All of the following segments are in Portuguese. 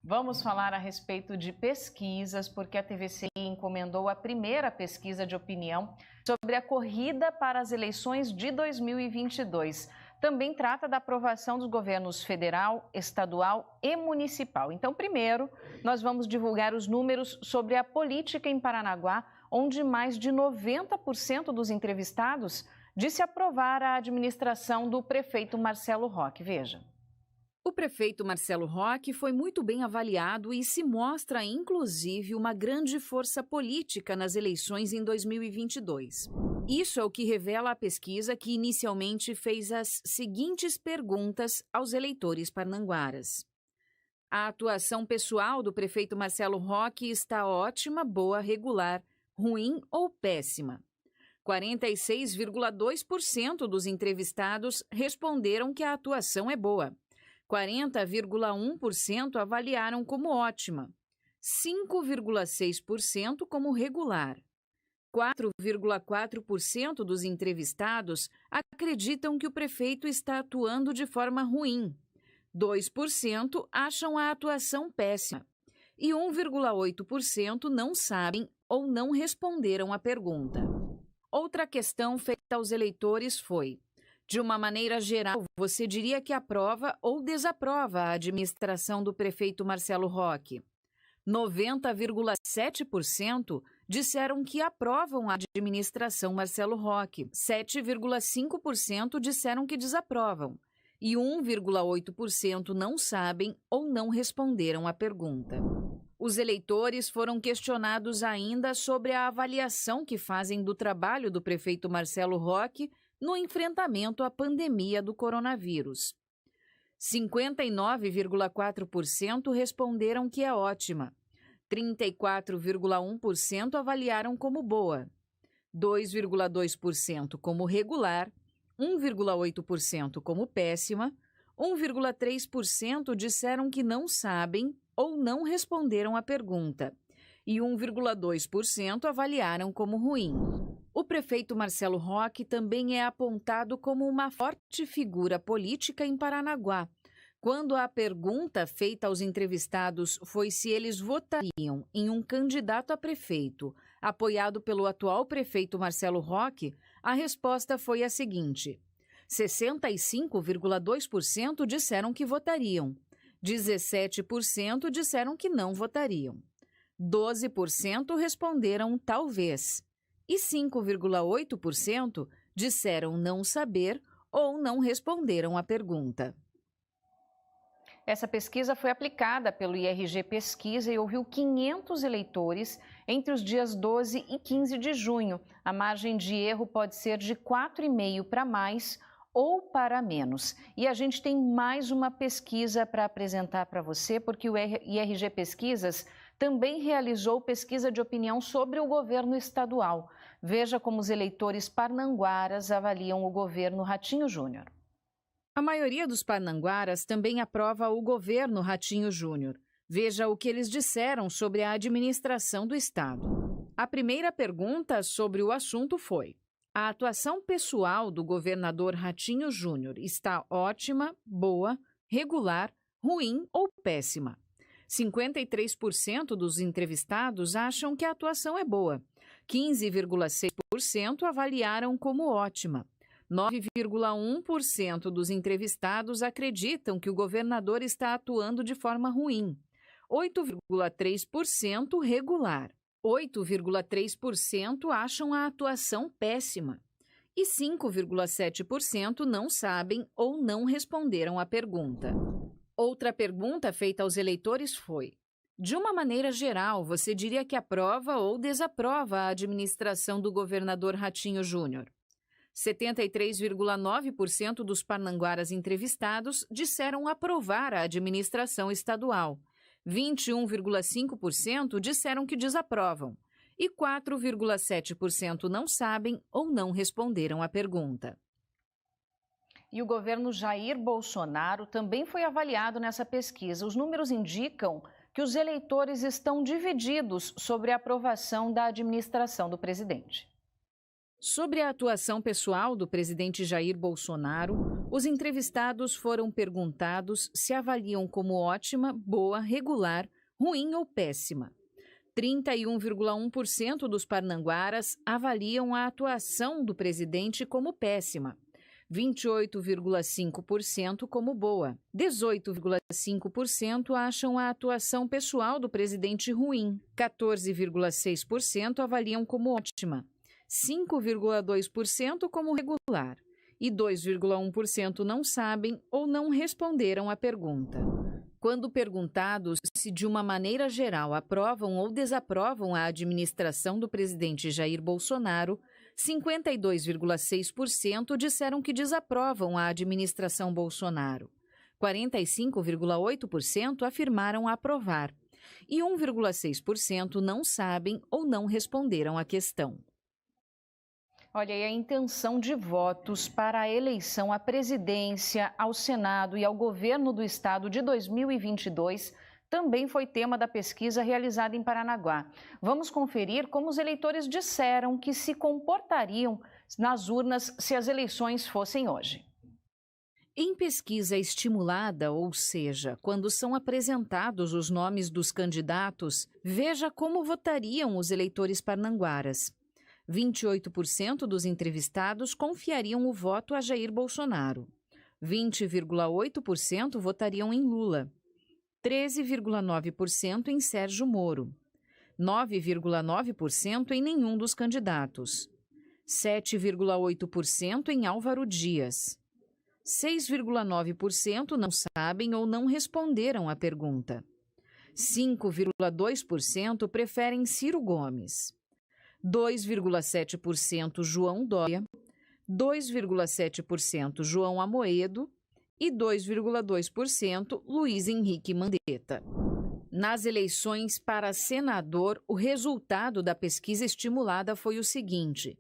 Vamos falar a respeito de pesquisas, porque a TVCI encomendou a primeira pesquisa de opinião sobre a corrida para as eleições de 2022. Também trata da aprovação dos governos federal, estadual e municipal. Então, primeiro, nós vamos divulgar os números sobre a política em Paranaguá, onde mais de 90% dos entrevistados disse aprovar a administração do prefeito Marcelo Roque. Veja. O prefeito Marcelo Roque foi muito bem avaliado e se mostra, inclusive, uma grande força política nas eleições em 2022. Isso é o que revela a pesquisa que inicialmente fez as seguintes perguntas aos eleitores parnanguaras. A atuação pessoal do prefeito Marcelo Roque está ótima, boa, regular, ruim ou péssima? 46,2% dos entrevistados responderam que a atuação é boa. 40,1% avaliaram como ótima, 5,6% como regular. 4,4% dos entrevistados acreditam que o prefeito está atuando de forma ruim. 2% acham a atuação péssima. E 1,8% não sabem ou não responderam à pergunta. Outra questão feita aos eleitores foi: de uma maneira geral, você diria que aprova ou desaprova a administração do prefeito Marcelo Roque? 90,7% disseram que aprovam a administração Marcelo Roque. 7,5% disseram que desaprovam. E 1,8% não sabem ou não responderam à pergunta. Os eleitores foram questionados ainda sobre a avaliação que fazem do trabalho do prefeito Marcelo Roque no enfrentamento à pandemia do coronavírus. 59,4% responderam que é ótima, 34,1% avaliaram como boa, 2,2% como regular, 1,8% como péssima, 1,3% disseram que não sabem ou não responderam à pergunta, e 1,2% avaliaram como ruim. O prefeito Marcelo Roque também é apontado como uma forte figura política em Paranaguá. Quando a pergunta feita aos entrevistados foi se eles votariam em um candidato a prefeito apoiado pelo atual prefeito Marcelo Roque, a resposta foi a seguinte: 65,2% disseram que votariam, 17% disseram que não votariam, 12% responderam talvez, e 5,8% disseram não saber ou não responderam à pergunta. Essa pesquisa foi aplicada pelo IRG Pesquisa e ouviu 500 eleitores entre os dias 12 e 15 de junho. A margem de erro pode ser de 4,5 para mais ou para menos. E a gente tem mais uma pesquisa para apresentar para você, porque o IRG Pesquisas também realizou pesquisa de opinião sobre o governo estadual. Veja como os eleitores parnanguaras avaliam o governo Ratinho Júnior. A maioria dos parnanguaras também aprova o governo Ratinho Júnior. Veja o que eles disseram sobre a administração do Estado. A primeira pergunta sobre o assunto foi: a atuação pessoal do governador Ratinho Júnior está ótima, boa, regular, ruim ou péssima? 53% dos entrevistados acham que a atuação é boa. 15,6% avaliaram como ótima. 9,1% dos entrevistados acreditam que o governador está atuando de forma ruim. 8,3% regular. 8,3% acham a atuação péssima. E 5,7% não sabem ou não responderam à pergunta. Outra pergunta feita aos eleitores foi: de uma maneira geral, você diria que aprova ou desaprova a administração do governador Ratinho Júnior? 73,9% dos parnanguaras entrevistados disseram aprovar a administração estadual. 21,5% disseram que desaprovam. E 4,7% não sabem ou não responderam à pergunta. E o governo Jair Bolsonaro também foi avaliado nessa pesquisa. Os números indicam que os eleitores estão divididos sobre a aprovação da administração do presidente. Sobre a atuação pessoal do presidente Jair Bolsonaro, os entrevistados foram perguntados se avaliam como ótima, boa, regular, ruim ou péssima. 31,1% dos parnanguaras avaliam a atuação do presidente como péssima, 28,5% como boa, 18,5% acham a atuação pessoal do presidente ruim, 14,6% avaliam como ótima, 5,2% como regular e 2,1% não sabem ou não responderam à pergunta. Quando perguntados se de uma maneira geral aprovam ou desaprovam a administração do presidente Jair Bolsonaro, 52,6% disseram que desaprovam a administração Bolsonaro, 45,8% afirmaram aprovar e 1,6% não sabem ou não responderam à questão. Olha, e a intenção de votos para a eleição à presidência, ao Senado e ao governo do estado de 2022 também foi tema da pesquisa realizada em Paranaguá. Vamos conferir como os eleitores disseram que se comportariam nas urnas se as eleições fossem hoje. Em pesquisa estimulada, ou seja, quando são apresentados os nomes dos candidatos, veja como votariam os eleitores parnanguaras. 28% dos entrevistados confiariam o voto a Jair Bolsonaro. 20,8% votariam em Lula. 13,9% em Sérgio Moro. 9,9% em nenhum dos candidatos. 7,8% em Álvaro Dias. 6,9% não sabem ou não responderam à pergunta. 5,2% preferem Ciro Gomes. 2,7% João Dória, 2,7% João Amoedo e 2,2% Luiz Henrique Mandetta. Nas eleições para senador, o resultado da pesquisa estimulada foi o seguinte: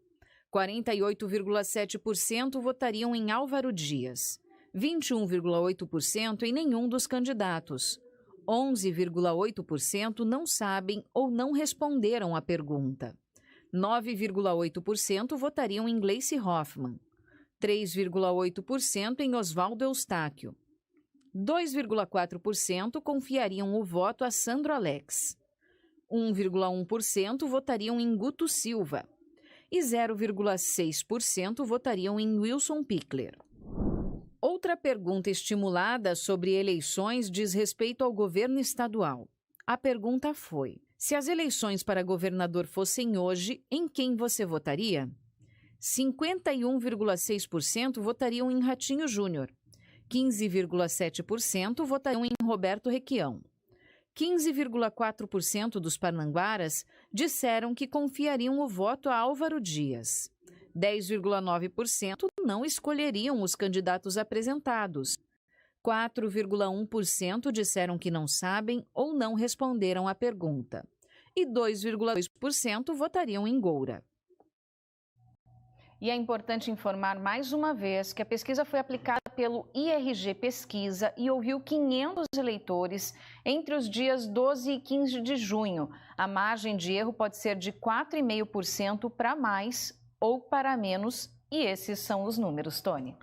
48,7% votariam em Álvaro Dias, 21,8% em nenhum dos candidatos, 11,8% não sabem ou não responderam à pergunta. 9,8% votariam em Gleice Hoffmann, 3,8% em Oswaldo Eustáquio, 2,4% confiariam o voto a Sandro Alex, 1,1% votariam em Guto Silva e 0,6% votariam em Wilson Pickler. Outra pergunta estimulada sobre eleições diz respeito ao governo estadual. A pergunta foi: se as eleições para governador fossem hoje, em quem você votaria? 51,6% votariam em Ratinho Júnior, 15,7% votariam em Roberto Requião. 15,4% dos parnanguaras disseram que confiariam o voto a Álvaro Dias. 10,9% não escolheriam os candidatos apresentados. 4,1% disseram que não sabem ou não responderam à pergunta. E 2,2% votariam em Goura. E é importante informar mais uma vez que a pesquisa foi aplicada pelo IRG Pesquisa e ouviu 500 eleitores entre os dias 12 e 15 de junho. A margem de erro pode ser de 4,5% para mais ou para menos, e esses são os números, Tony.